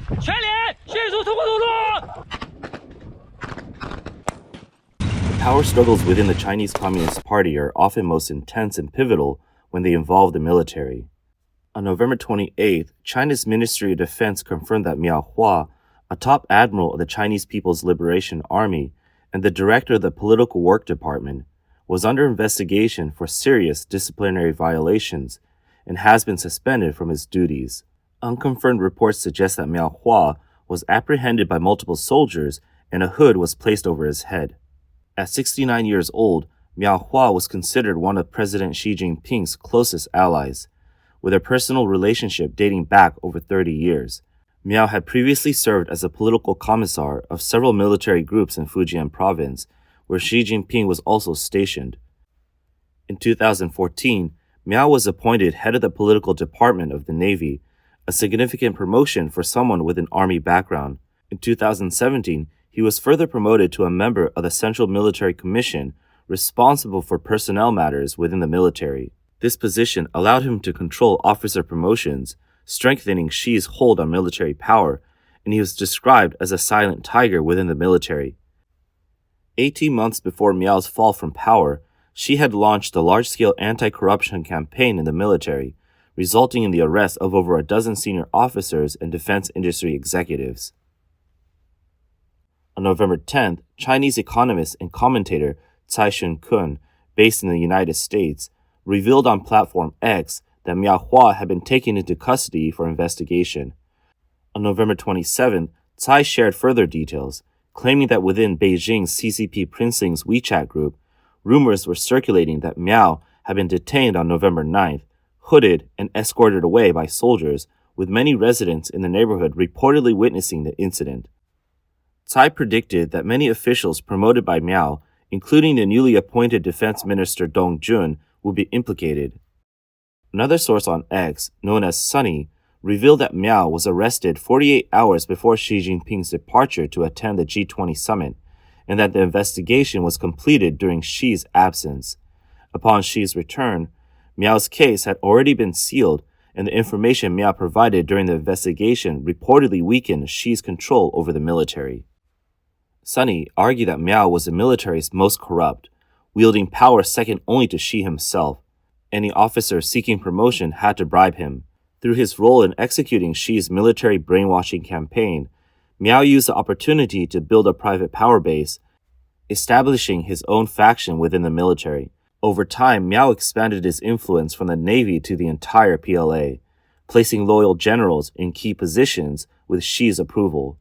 The power struggles within the Chinese Communist Party are often most intense and pivotal when they involve the military. On November 28th, China's Ministry of Defense confirmed that Miao Hua, a top admiral of the Chinese People's Liberation Army and the director of the Political Work Department, was under investigation for serious disciplinary violations and has been suspended from his duties. Unconfirmed reports suggest that Miao Hua was apprehended by multiple soldiers and a hood was placed over his head. At 69 years old, Miao Hua was considered one of President Xi Jinping's closest allies, with a personal relationship dating back over 30 years. Miao had previously served as a political commissar of several military groups in Fujian province, where Xi Jinping was also stationed. In 2014, Miao was appointed head of the political department of the Navy, a significant promotion for someone with an army background. In 2017, he was further promoted to a member of the Central Military Commission responsible for personnel matters within the military. This position allowed him to control officer promotions, strengthening Xi's hold on military power, and he was described as a silent tiger within the military. 18 months before Miao's fall from power, Xi had launched a large-scale anti-corruption campaign in the military, resulting in the arrest of over a dozen senior officers and defense industry executives. On November 10th, Chinese economist and commentator Cai Shun-kun, based in the United States, revealed on platform X that Miao Hua had been taken into custody for investigation. On November 27th, Cai shared further details, claiming that within Beijing's CCP Princeling's WeChat group, rumors were circulating that Miao had been detained on November 9th, hooded and escorted away by soldiers, with many residents in the neighborhood reportedly witnessing the incident. Cai predicted that many officials promoted by Miao, including the newly appointed Defense Minister Dong Jun, would be implicated. Another source on X, known as Sunny, revealed that Miao was arrested 48 hours before Xi Jinping's departure to attend the G20 summit, and that the investigation was completed during Xi's absence. Upon Xi's return, Miao's case had already been sealed, and the information Miao provided during the investigation reportedly weakened Xi's control over the military. Sunny argued that Miao was the military's most corrupt, wielding power second only to Xi himself. Any officer seeking promotion had to bribe him. Through his role in executing Xi's military brainwashing campaign, Miao used the opportunity to build a private power base, establishing his own faction within the military. Over time, Miao expanded his influence from the Navy to the entire PLA, placing loyal generals in key positions with Xi's approval.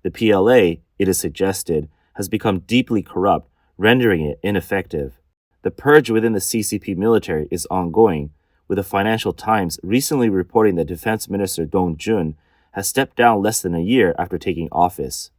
The PLA, it is suggested, has become deeply corrupt, rendering it ineffective. The purge within the CCP military is ongoing, with the Financial Times recently reporting that Defense Minister Dong Jun has stepped down less than a year after taking office.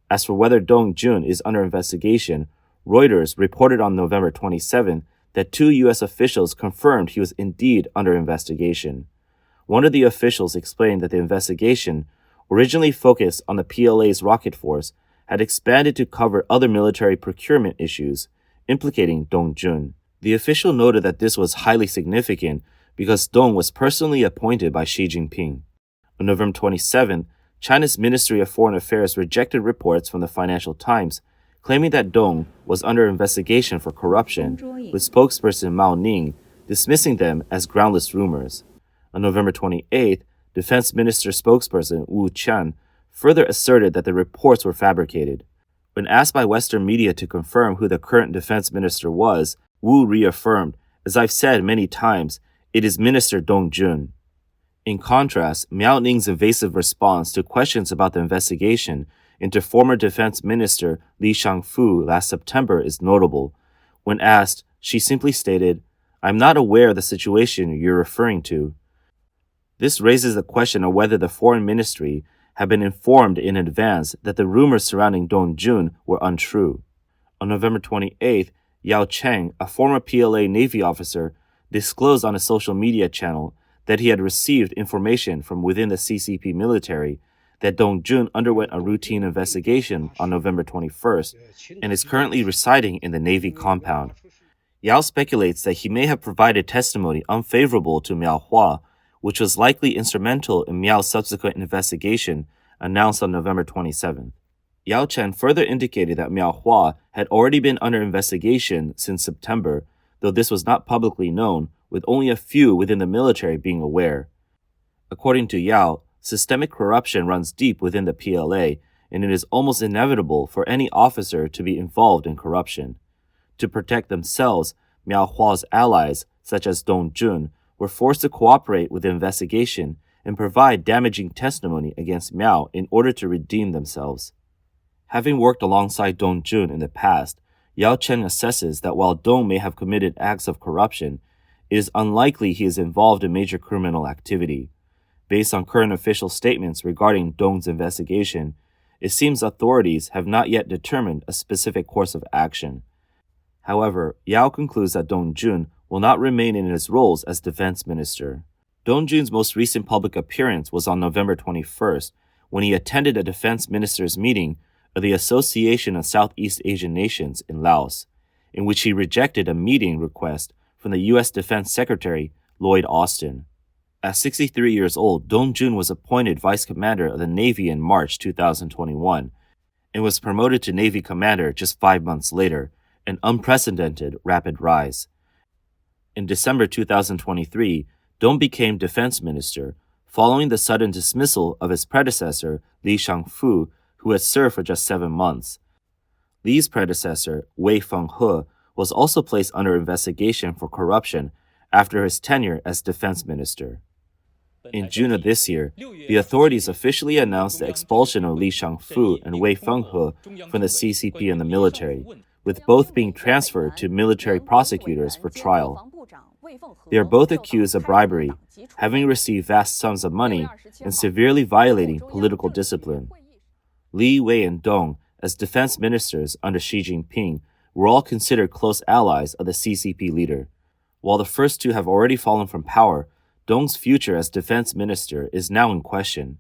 As for whether Dong Jun is under investigation, Reuters reported on November 27 that 2 U.S. officials confirmed he was indeed under investigation. One of the officials explained that the investigation, originally focused on the PLA's rocket force, had expanded to cover other military procurement issues, implicating Dong Jun. The official noted that this was highly significant because Dong was personally appointed by Xi Jinping. On November 27, China's Ministry of Foreign Affairs rejected reports from the Financial Times claiming that Dong was under investigation for corruption, with spokesperson Mao Ning dismissing them as groundless rumors. On November 28, Defense Minister spokesperson Wu Qian further asserted that the reports were fabricated. When asked by Western media to confirm who the current defense minister was, Wu reaffirmed, "As I've said many times, it is Minister Dong Jun." In contrast, Miao Ning's evasive response to questions about the investigation into former Defense Minister Li Shangfu last September is notable. When asked, she simply stated, "I'm not aware of the situation you're referring to." This raises the question of whether the Foreign Ministry had been informed in advance that the rumors surrounding Dong Jun were untrue. On November 28th, Yao Cheng, a former PLA Navy officer, disclosed on a social media channel that he had received information from within the CCP military that Dong Jun underwent a routine investigation on November 21st and is currently residing in the Navy compound. Yao speculates that he may have provided testimony unfavorable to Miao Hua, which was likely instrumental in Miao's subsequent investigation announced on November 27th. Yao Chen further indicated that Miao Hua had already been under investigation since September, though this was not publicly known, with only a few within the military being aware. According to Yao, systemic corruption runs deep within the PLA, and it is almost inevitable for any officer to be involved in corruption. To protect themselves, Miao Hua's allies, such as Dong Jun, were forced to cooperate with the investigation and provide damaging testimony against Miao in order to redeem themselves. Having worked alongside Dong Jun in the past, Yao Chen assesses that while Dong may have committed acts of corruption, it is unlikely he is involved in major criminal activity. Based on current official statements regarding Dong's investigation, it seems authorities have not yet determined a specific course of action. However, Yao concludes that Dong Jun will not remain in his roles as defense minister. Dong Jun's most recent public appearance was on November 21st, when he attended a defense ministers' meeting of the Association of Southeast Asian Nations in Laos, in which he rejected a meeting request from the U.S. Defense Secretary Lloyd Austin. At 63 years old, Dong Jun was appointed Vice Commander of the Navy in March 2021 and was promoted to Navy Commander just 5 months later, an unprecedented rapid rise. In December 2023, Dong became Defense Minister, following the sudden dismissal of his predecessor, Li Shangfu, who had served for just 7 months. Li's predecessor, Wei Fenghe, was also placed under investigation for corruption after his tenure as defense minister. In June of this year, the authorities officially announced the expulsion of Li Shangfu and Wei Fenghe from the CCP and the military, with both being transferred to military prosecutors for trial. They are both accused of bribery, having received vast sums of money, and severely violating political discipline. Li, Wei, and Dong, as defense ministers under Xi Jinping, were all considered close allies of the CCP leader. While the first two have already fallen from power, Dong's future as defense minister is now in question.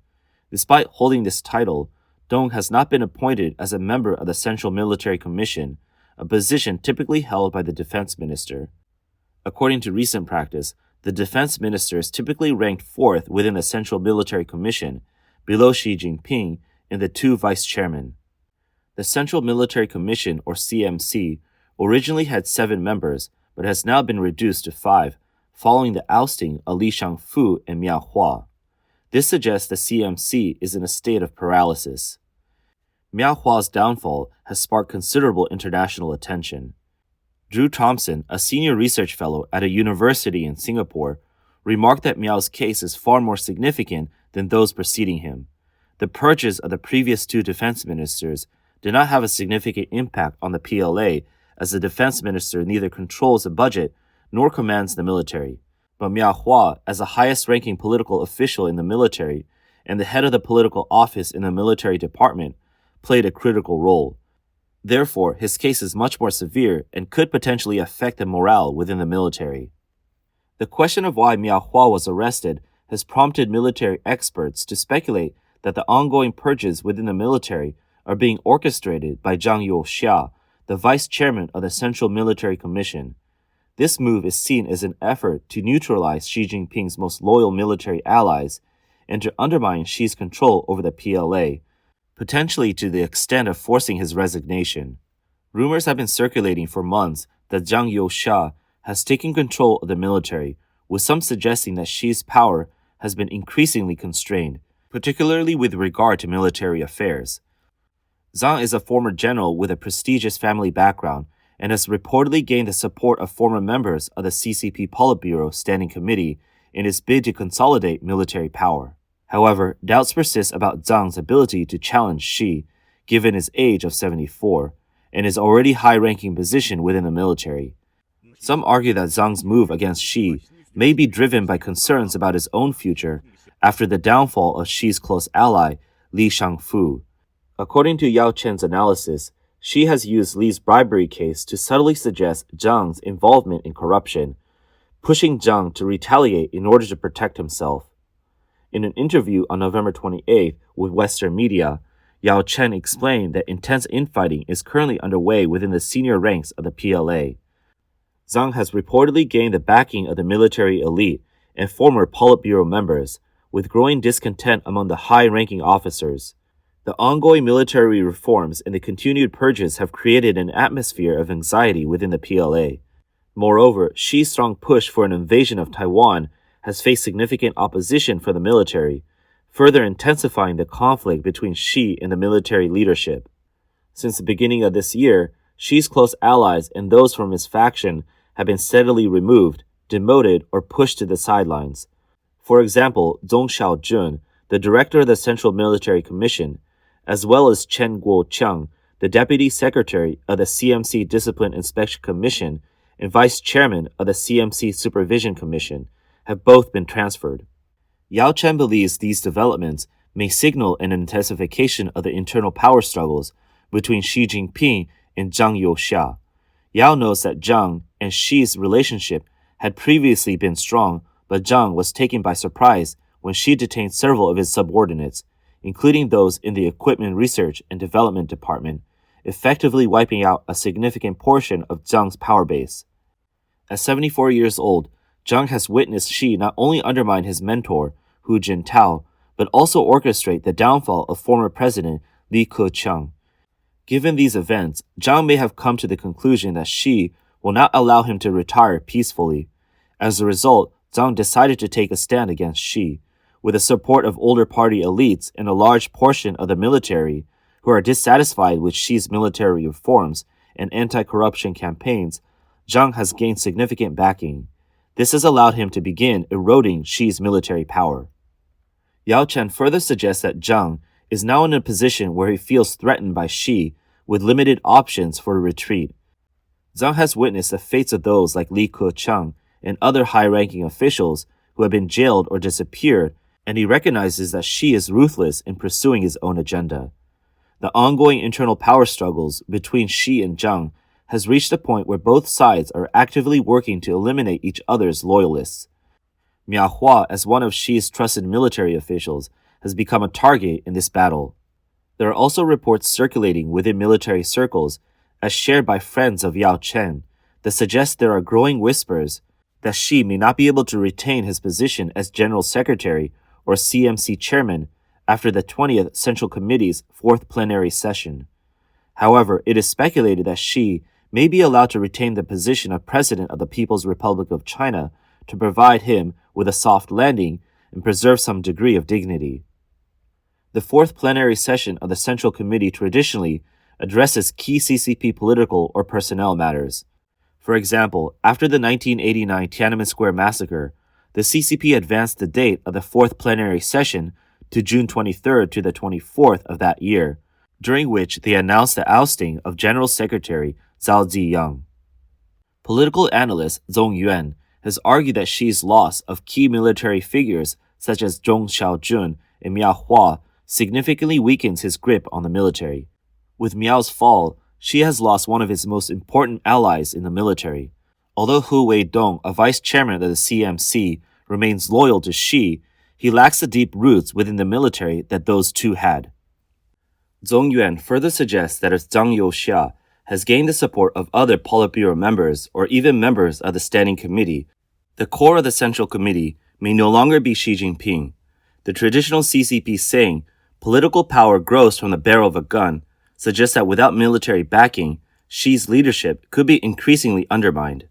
Despite holding this title, Dong has not been appointed as a member of the Central Military Commission, a position typically held by the defense minister. According to recent practice, the defense minister is typically ranked fourth within the Central Military Commission, below Xi Jinping and the two vice-chairmen. The Central Military Commission, or CMC, originally had 7 members, but has now been reduced to 5, following the ousting of Li Shangfu and Miao Hua. This suggests the CMC is in a state of paralysis. Miao Hua's downfall has sparked considerable international attention. Drew Thompson, a senior research fellow at a university in Singapore, remarked that Miao's case is far more significant than those preceding him. The purges of the previous 2 defense ministers did not have a significant impact on the PLA, as the defense minister neither controls the budget nor commands the military. But Miao Hua, as the highest-ranking political official in the military and the head of the political office in the military department, played a critical role. Therefore, his case is much more severe and could potentially affect the morale within the military. The question of why Miao Hua was arrested has prompted military experts to speculate that the ongoing purges within the military are being orchestrated by Zhang Youxia, the vice chairman of the Central Military Commission. This move is seen as an effort to neutralize Xi Jinping's most loyal military allies and to undermine Xi's control over the PLA, potentially to the extent of forcing his resignation. Rumors have been circulating for months that Zhang Youxia has taken control of the military, with some suggesting that Xi's power has been increasingly constrained, particularly with regard to military affairs. Zhang is a former general with a prestigious family background and has reportedly gained the support of former members of the CCP Politburo Standing Committee in his bid to consolidate military power. However, doubts persist about Zhang's ability to challenge Xi, given his age of 74, and his already high-ranking position within the military. Some argue that Zhang's move against Xi may be driven by concerns about his own future after the downfall of Xi's close ally, Li Shangfu. According to Yao Chen's analysis, Xi has used Li's bribery case to subtly suggest Zhang's involvement in corruption, pushing Zhang to retaliate in order to protect himself. In an interview on November 28th with Western media, Yao Chen explained that intense infighting is currently underway within the senior ranks of the PLA. Zhang has reportedly gained the backing of the military elite and former Politburo members, with growing discontent among the high-ranking officers. The ongoing military reforms and the continued purges have created an atmosphere of anxiety within the PLA. Moreover, Xi's strong push for an invasion of Taiwan has faced significant opposition from the military, further intensifying the conflict between Xi and the military leadership. Since the beginning of this year, Xi's close allies and those from his faction have been steadily removed, demoted, or pushed to the sidelines. For example, Zhong Xiaojun, the director of the Central Military Commission, as well as Chen Guoqiang, the deputy secretary of the CMC Discipline Inspection Commission and vice chairman of the CMC Supervision Commission, have both been transferred. Yao Chen believes these developments may signal an intensification of the internal power struggles between Xi Jinping and Zhang Youxia. Yao knows that Zhang and Xi's relationship had previously been strong, but Zhang was taken by surprise when Xi detained several of his subordinates, including those in the Equipment Research and Development Department, effectively wiping out a significant portion of Zhang's power base. At 74 years old, Zhang has witnessed Xi not only undermine his mentor, Hu Jintao, but also orchestrate the downfall of former President Li Keqiang. Given these events, Zhang may have come to the conclusion that Xi will not allow him to retire peacefully. As a result, Zhang decided to take a stand against Xi. With the support of older party elites and a large portion of the military, who are dissatisfied with Xi's military reforms and anti-corruption campaigns, Zhang has gained significant backing. This has allowed him to begin eroding Xi's military power. Yao Chen further suggests that Zhang is now in a position where he feels threatened by Xi with limited options for a retreat. Zhang has witnessed the fates of those like Li Keqiang and other high-ranking officials who have been jailed or disappeared, and he recognizes that Xi is ruthless in pursuing his own agenda. The ongoing internal power struggles between Xi and Zhang has reached a point where both sides are actively working to eliminate each other's loyalists. Miao Hua, as one of Xi's trusted military officials, has become a target in this battle. There are also reports circulating within military circles, as shared by friends of Yao Chen, that suggest there are growing whispers that Xi may not be able to retain his position as General Secretary or CMC Chairman after the 20th Central Committee's 4th plenary session. However, it is speculated that Xi may be allowed to retain the position of President of the People's Republic of China to provide him with a soft landing and preserve some degree of dignity. The 4th plenary session of the Central Committee traditionally addresses key CCP political or personnel matters. For example, after the 1989 Tiananmen Square massacre, the CCP advanced the date of the 4th plenary session to June 23rd to the 24th of that year, during which they announced the ousting of General Secretary Zhao Ziyang. Political analyst Zong Yuan has argued that Xi's loss of key military figures such as Zhong Xiaojun and Miao Hua significantly weakens his grip on the military. With Miao's fall, Xi has lost one of his most important allies in the military. Although Hu Weidong, a vice chairman of the CMC, remains loyal to Xi, he lacks the deep roots within the military that those two had. Zong Yuan further suggests that if Zhang Youxia has gained the support of other Politburo members or even members of the Standing Committee, the core of the Central Committee may no longer be Xi Jinping. The traditional CCP saying, "Political power grows from the barrel of a gun," suggests that without military backing, Xi's leadership could be increasingly undermined.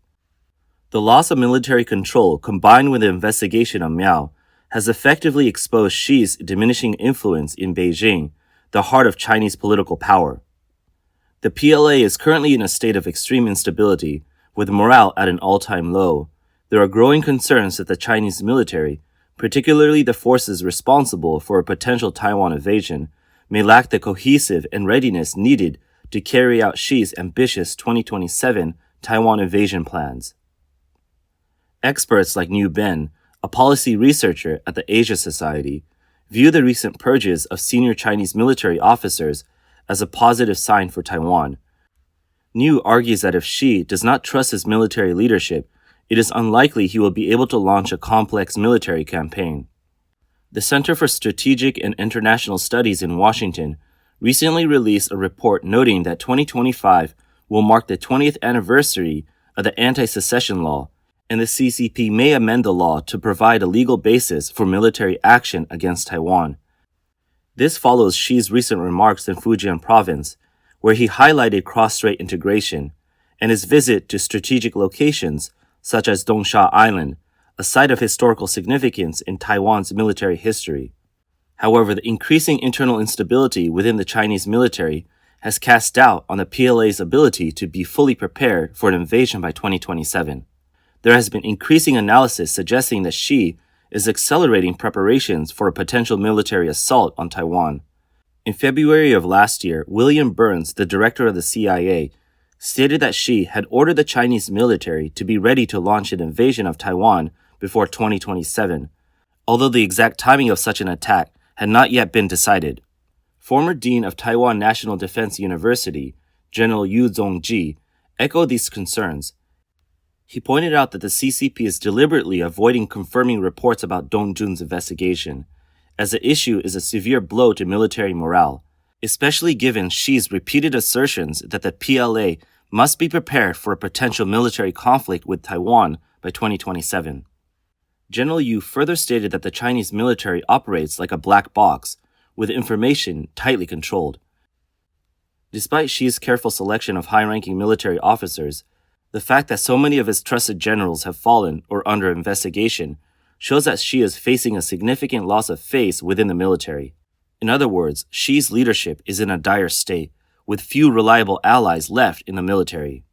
The loss of military control combined with the investigation of Miao has effectively exposed Xi's diminishing influence in Beijing, the heart of Chinese political power. The PLA is currently in a state of extreme instability, with morale at an all-time low. There are growing concerns that the Chinese military, particularly the forces responsible for a potential Taiwan invasion, may lack the cohesive and readiness needed to carry out Xi's ambitious 2027 Taiwan invasion plans. Experts like Niu Ben, a policy researcher at the Asia Society, view the recent purges of senior Chinese military officers as a positive sign for Taiwan. Niu argues that if Xi does not trust his military leadership, it is unlikely he will be able to launch a complex military campaign. The Center for Strategic and International Studies in Washington recently released a report noting that 2025 will mark the 20th anniversary of the anti-secession law and the CCP may amend the law to provide a legal basis for military action against Taiwan. This follows Xi's recent remarks in Fujian province, where he highlighted cross-strait integration, and his visit to strategic locations such as Dongsha Island, a site of historical significance in Taiwan's military history. However, the increasing internal instability within the Chinese military has cast doubt on the PLA's ability to be fully prepared for an invasion by 2027. There has been increasing analysis suggesting that Xi is accelerating preparations for a potential military assault on Taiwan. In February of last year, William Burns, the director of the CIA, stated that Xi had ordered the Chinese military to be ready to launch an invasion of Taiwan before 2027, although the exact timing of such an attack had not yet been decided. Former Dean of Taiwan National Defense University, General Yu Zongji, echoed these concerns. He pointed out that the CCP is deliberately avoiding confirming reports about Dong Jun's investigation, as the issue is a severe blow to military morale, especially given Xi's repeated assertions that the PLA must be prepared for a potential military conflict with Taiwan by 2027. General Yu further stated that the Chinese military operates like a black box, with information tightly controlled. Despite Xi's careful selection of high-ranking military officers, the fact that so many of his trusted generals have fallen or under investigation shows that Xi is facing a significant loss of face within the military. In other words, Xi's leadership is in a dire state, with few reliable allies left in the military.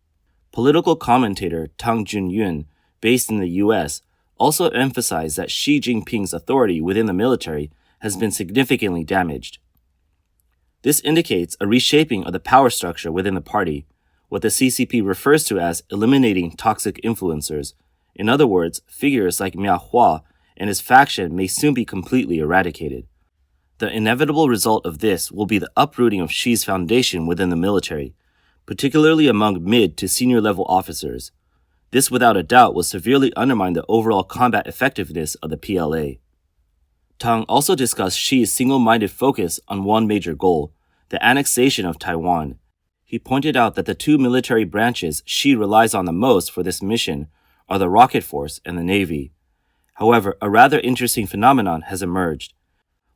Political commentator Tang Junyun, based in the U.S., also emphasized that Xi Jinping's authority within the military has been significantly damaged. This indicates a reshaping of the power structure within the party, what the CCP refers to as eliminating toxic influencers. In other words, figures like Miao Hua and his faction may soon be completely eradicated. The inevitable result of this will be the uprooting of Xi's foundation within the military, particularly among mid to senior level officers. This without a doubt will severely undermine the overall combat effectiveness of the PLA. Tang also discussed Xi's single-minded focus on one major goal, the annexation of Taiwan. He pointed out that the two military branches Xi relies on the most for this mission are the Rocket Force and the Navy. However, a rather interesting phenomenon has emerged.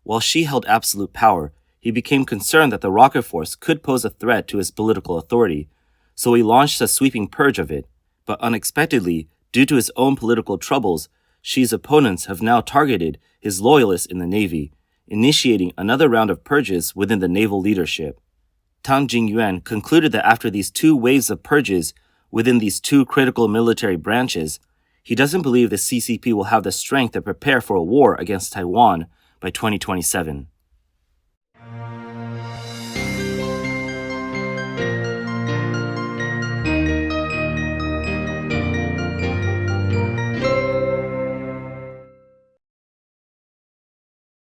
While Xi held absolute power, he became concerned that the Rocket Force could pose a threat to his political authority, so he launched a sweeping purge of it. But unexpectedly, due to his own political troubles, Xi's opponents have now targeted his loyalists in the Navy, initiating another round of purges within the naval leadership. Tang Jingyuan concluded that after these two waves of purges within these two critical military branches, he doesn't believe the CCP will have the strength to prepare for a war against Taiwan by 2027.